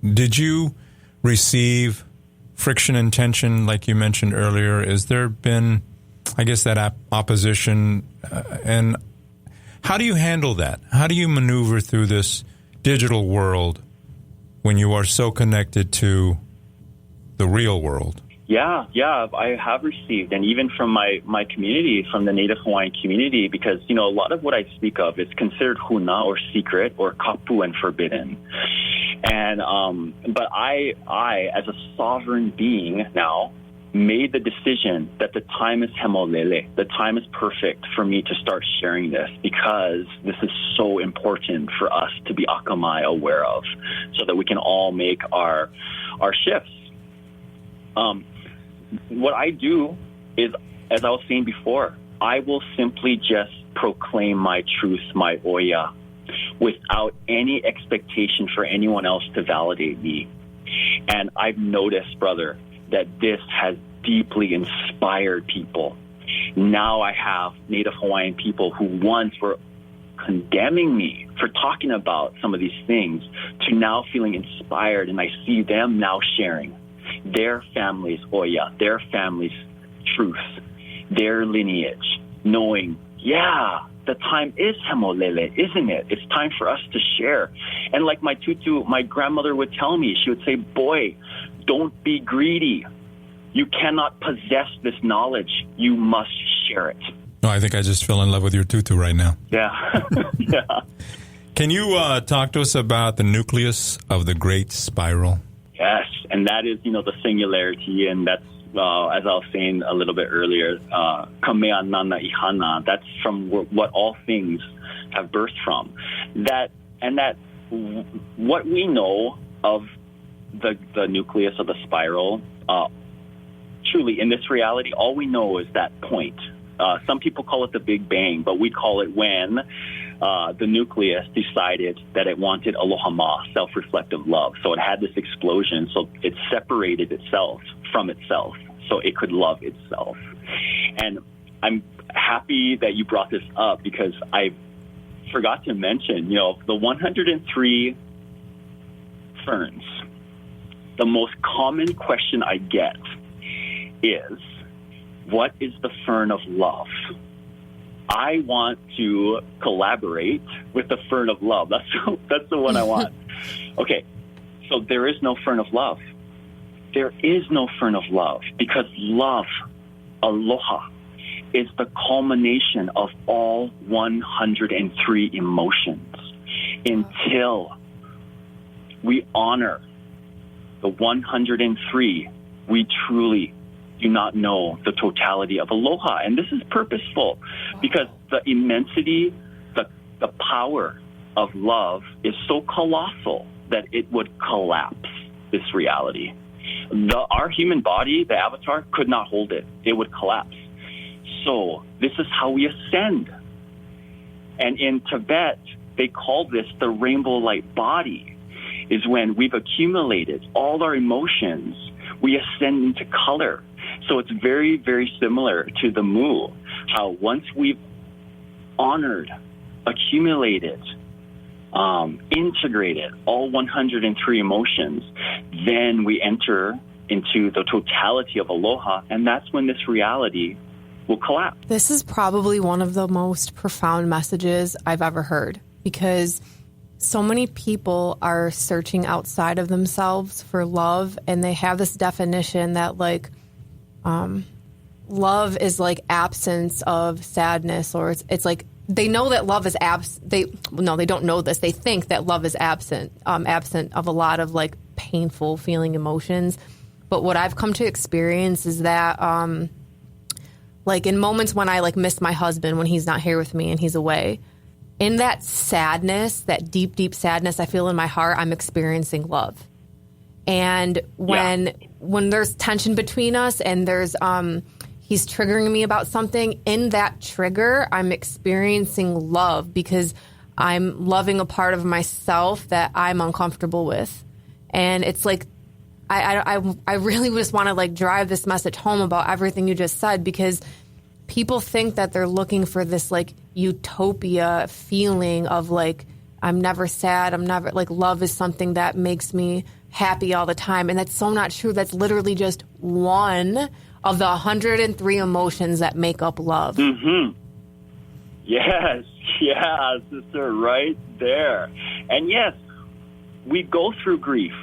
did you receive friction and tension like you mentioned earlier? Has there been, I guess, that opposition? And how do you handle that? How do you maneuver through this digital world when you are so connected to the real world? Yeah, I have received, and even from my community, from the Native Hawaiian community, because, a lot of what I speak of is considered huna, or secret, or kapu, and forbidden. And, but I, as a sovereign being now, made the decision that the time is hemolele, the time is perfect for me to start sharing this, because this is so important for us to be akamai aware of, so that we can all make our shifts. What I do is, as I was saying before, I will simply just proclaim my truth, my oya, without any expectation for anyone else to validate me. And I've noticed, brother, that this has deeply inspired people. Now I have Native Hawaiian people who once were condemning me for talking about some of these things, to now feeling inspired, and I see them now sharing their family's oya, their family's truth, their lineage, knowing, the time is hemolele, isn't it? It's time for us to share. And like my tutu, my grandmother would tell me, she would say, "Boy, don't be greedy. You cannot possess this knowledge. You must share it." No, I think I just fell in love with your tutu right now. Yeah. Yeah. Can you talk to us about the nucleus of the Great Spiral? Yes, and that is, the singularity, and that's, as I was saying a little bit earlier, kamea nana ihana, that's from what all things have birthed from. That what we know of the nucleus of the spiral, truly, in this reality, all we know is that point. Some people call it the Big Bang, but we call it when the nucleus decided that it wanted aloha ma, self-reflective love. So it had this explosion, so it separated itself from itself, so it could love itself. And I'm happy that you brought this up, because I forgot to mention, the 103 ferns, the most common question I get is, what is the Fern of love? I want to collaborate with the Fern of love. That's the one I want. Okay, so there is no Fern of love. There is no Fern of love because love, aloha, is the culmination of all 103 emotions. Until we honor the 103, we truly do not know the totality of aloha. And this is purposeful because the immensity, the power of love is so colossal that it would collapse this reality. Our human body, the avatar, could not hold it. It would collapse. So this is how we ascend. And in Tibet, they call this the rainbow light body, is when we've accumulated all our emotions, we ascend into color. So it's very, very similar to the Mu, how once we've honored, accumulated, integrated all 103 emotions, then we enter into the totality of aloha, and that's when this reality will collapse. This is probably one of the most profound messages I've ever heard, because so many people are searching outside of themselves for love, and they have this definition that love is like absence of sadness, or it's like they know that love is they don't know this. They think that love is absent of a lot of like painful feeling emotions. But what I've come to experience is that like in moments when I like miss my husband when he's not here with me and he's away, in that sadness, that deep, deep sadness I feel in my heart, I'm experiencing love. And when there's tension between us and there's he's triggering me about something, in that trigger, I'm experiencing love because I'm loving a part of myself that I'm uncomfortable with. And it's like, I really just want to like drive this message home about everything you just said, because people think that they're looking for this like utopia feeling of like, I'm never sad. I'm never like, love is something that makes me happy all the time. And that's so not true. That's literally just one of the 103 emotions that make up love. Mm-hmm. Yes, sister, right there. And yes, we go through grief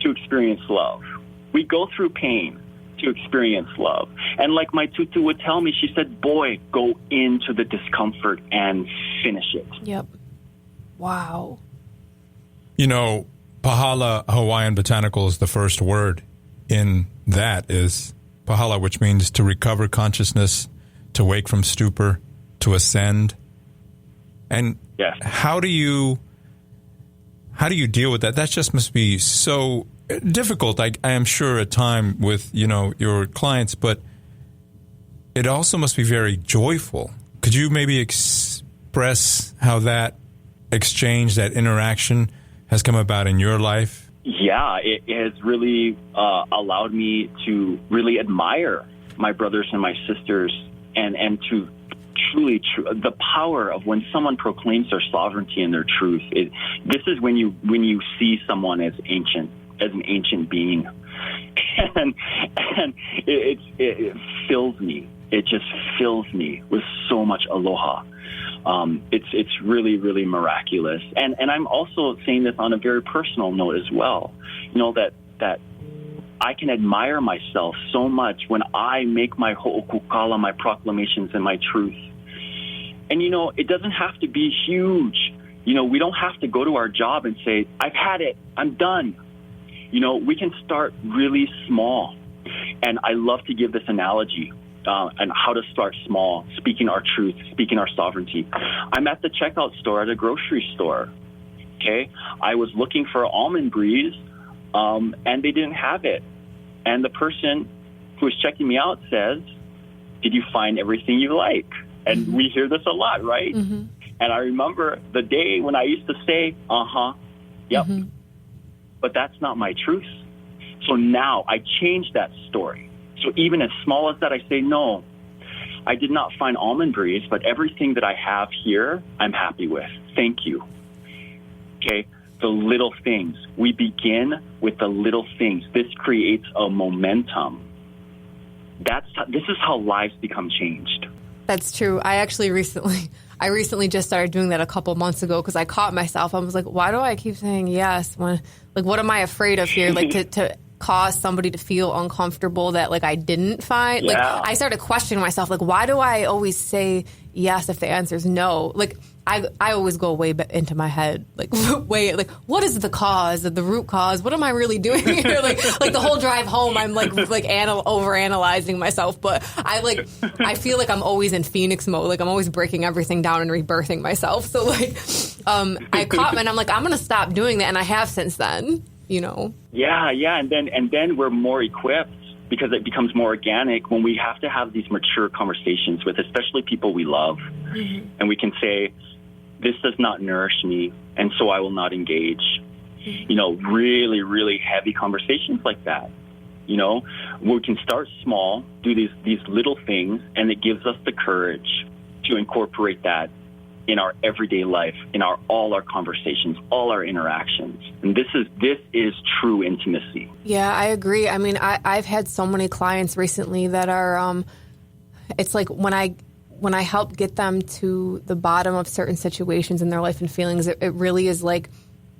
to experience love. We go through pain to experience love. And like my tutu would tell me, she said, boy, go into the discomfort and finish it. Yep. Wow. You know, Pahala Hawaiian Botanicals, the first word in that is Pahala, which means to recover consciousness, to wake from stupor, to ascend. And yes. How do you deal with that? That just must be so difficult. I am sure at time with, your clients, but it also must be very joyful. Could you maybe express how that exchange, that interaction has come about in your life? Yeah, it has really allowed me to really admire my brothers and my sisters and to truly the power of when someone proclaims their sovereignty and their truth. This is when you see someone as an ancient being, and it fills me. It just fills me with so much aloha. It's really, really miraculous. And I'm also saying this on a very personal note as well. That I can admire myself so much when I make my ho'okukala, my proclamations and my truth. And, it doesn't have to be huge. We don't have to go to our job and say, I've had it, I'm done. We can start really small. And I love to give this analogy. And how to start small, speaking our truth, speaking our sovereignty. I'm at the checkout store at a grocery store, okay? I was looking for almond breeze, and they didn't have it. And the person who was checking me out says, did you find everything you like? And we hear this a lot, right? Mm-hmm. And I remember the day when I used to say, yep. Mm-hmm. But that's not my truth. So now I changed that story. So even as small as that, I say, no, I did not find almond breeze, but everything that I have here, I'm happy with. Thank you. Okay, the little things. We begin with the little things. This creates a momentum this is how lives become changed. That's true. I recently just started doing that a couple months ago because I caught myself. I was like, why do I keep saying yes? When, like, what am I afraid of here? Like to cause somebody to feel uncomfortable that like I didn't find. Yeah. Like I started questioning myself. Like, why do I always say yes if the answer is no? Like I always go way into my head. Like what is the cause of the root cause? What am I really doing here? like the whole drive home, I'm overanalyzing myself. But I feel like I'm always in Phoenix mode. Like I'm always breaking everything down and rebirthing myself. So I caught me and I'm like, I'm gonna stop doing that, and I have since then. You know. Yeah, and then we're more equipped because it becomes more organic when we have to have these mature conversations with especially people we love, and we can say, this does not nourish me, and so I will not engage. You know, really, really heavy conversations like that. You know, we can start small, do these little things, and it gives us the courage to incorporate that in our everyday life, in all our conversations, all our interactions. And this is true intimacy. Yeah, I agree. I mean, I've had so many clients recently that are, it's like when I help get them to the bottom of certain situations in their life and feelings, it really is like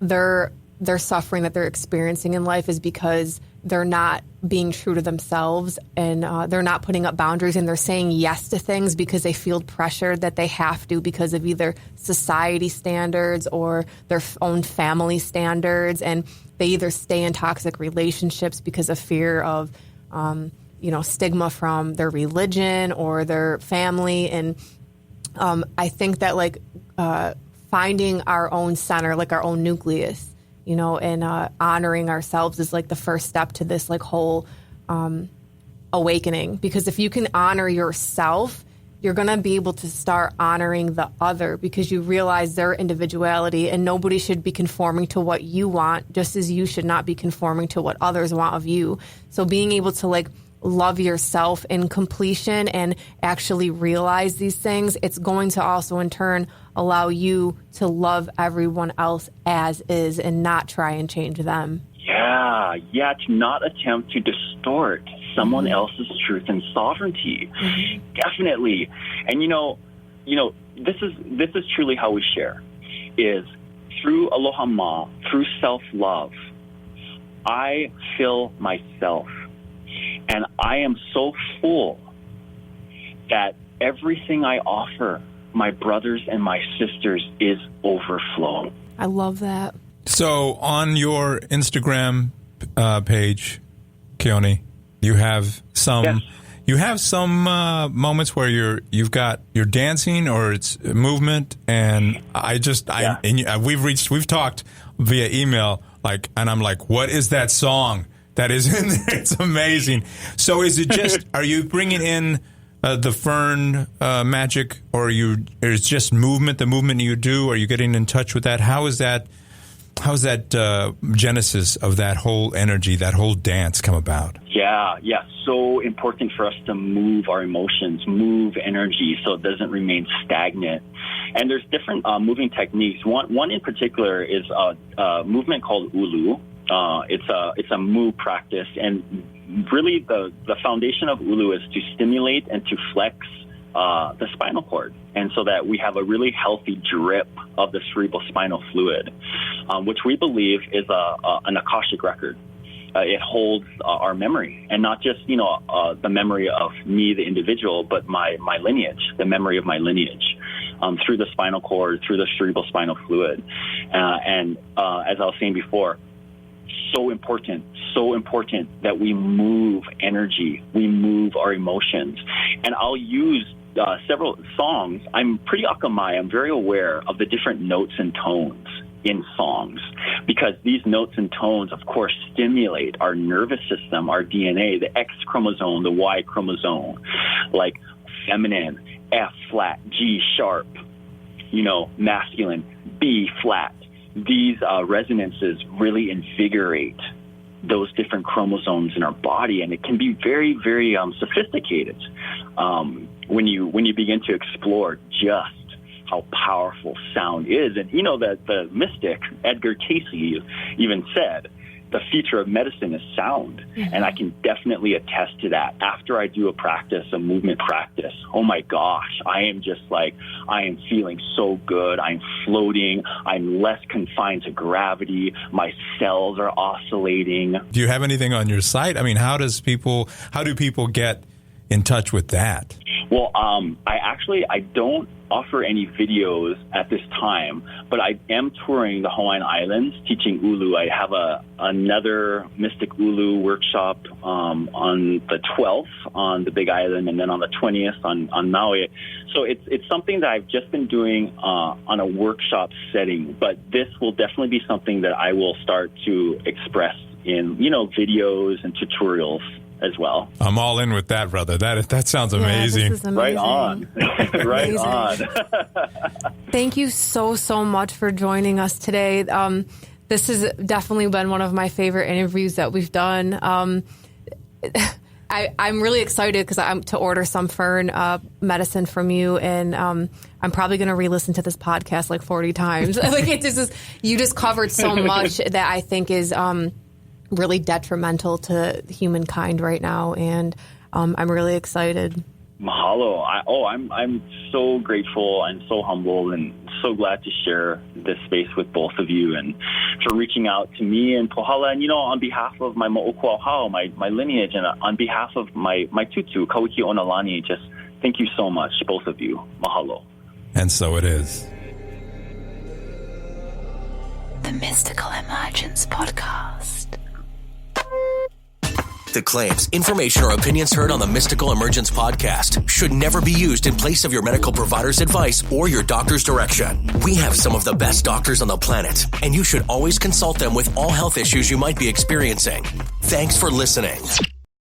their suffering that they're experiencing in life is because they're not being true to themselves, and they're not putting up boundaries, and they're saying yes to things because they feel pressured that they have to because of either society standards or their own family standards. And they either stay in toxic relationships because of fear of, stigma from their religion or their family. And I think that finding our own center, like our own nucleus, and honoring ourselves is like the first step to this whole awakening. Because if you can honor yourself, you're going to be able to start honoring the other, because you realize their individuality and nobody should be conforming to what you want, just as you should not be conforming to what others want of you. So being able to love yourself in completion and actually realize these things, it's going to also in turn allow you to love everyone else as is and not try and change them. Yeah, to not attempt to distort someone else's truth and sovereignty. Definitely. And this is truly how we share, is through Aloha Ma, through self-love. I fill myself, and I am so full that everything I offer my brothers and my sisters is overflow. I love that. So on your Instagram page, Keone, you have some moments where you're dancing or it's movement, and we've talked via email, and I'm like, what is that song that is in there? It's amazing. So is it just, are you bringing in the Fern magic, or is just movement, the movement you do? Are you getting in touch with that? How's that genesis of that whole energy, that whole dance come about? Yeah. So important for us to move our emotions, move energy so it doesn't remain stagnant. And there's different moving techniques. One in particular is a movement called ulu. It's a move practice, and really the foundation of ulu is to stimulate and to flex the spinal cord, and so that we have a really healthy drip of the cerebral spinal fluid, which we believe is an Akashic record. It holds our memory, and not just the memory of me, the individual, but my lineage, the memory of my lineage, through the spinal cord, through the cerebral spinal fluid, and as I was saying before, so important that we move energy, we move our emotions. And I'll use several songs. I'm pretty akamai. I'm very aware of the different notes and tones in songs, because these notes and tones, of course, stimulate our nervous system, our DNA, the X chromosome, the Y chromosome, like feminine, F flat, G sharp, masculine, B flat. These resonances really invigorate those different chromosomes in our body, and it can be very, very sophisticated when you begin to explore just how powerful sound is. And that the mystic Edgar Cayce even said, the future of medicine is sound. And I can definitely attest to that. After I do a movement practice, oh my gosh, I am feeling so good. I'm floating. I'm less confined to gravity. My cells are oscillating. Do you have anything on your site? I mean, how do people get in touch with that? Well, I don't offer any videos at this time, but I am touring the Hawaiian Islands teaching ulu. I have another Mystic Ulu workshop on the 12th on the Big Island, and then on the 20th on Maui. So it's something that I've just been doing on a workshop setting, but this will definitely be something that I will start to express in, videos and tutorials as well. I'm all in with that, brother. That sounds amazing. Yeah, this is amazing. Right on. Right on. Thank you so much for joining us today. This has definitely been one of my favorite interviews that we've done. I'm really excited because I'm to order some Fern medicine from you, and I'm probably going to re-listen to this podcast like 40 times. You just covered so much that I think is really detrimental to humankind right now, and I'm really excited. Mahalo. I'm so grateful and so humbled and so glad to share this space with both of you and for reaching out to me and Pohala. And, on behalf of my Mo'okuauhao, my lineage, and on behalf of my tutu, Kauiki Onalani, just thank you so much, both of you. Mahalo. And so it is. The Mystical Emergence Podcast. The claims, information, or opinions heard on the Mystical Emergence Podcast should never be used in place of your medical provider's advice or your doctor's direction. We have some of the best doctors on the planet, and you should always consult them with all health issues you might be experiencing. Thanks for listening.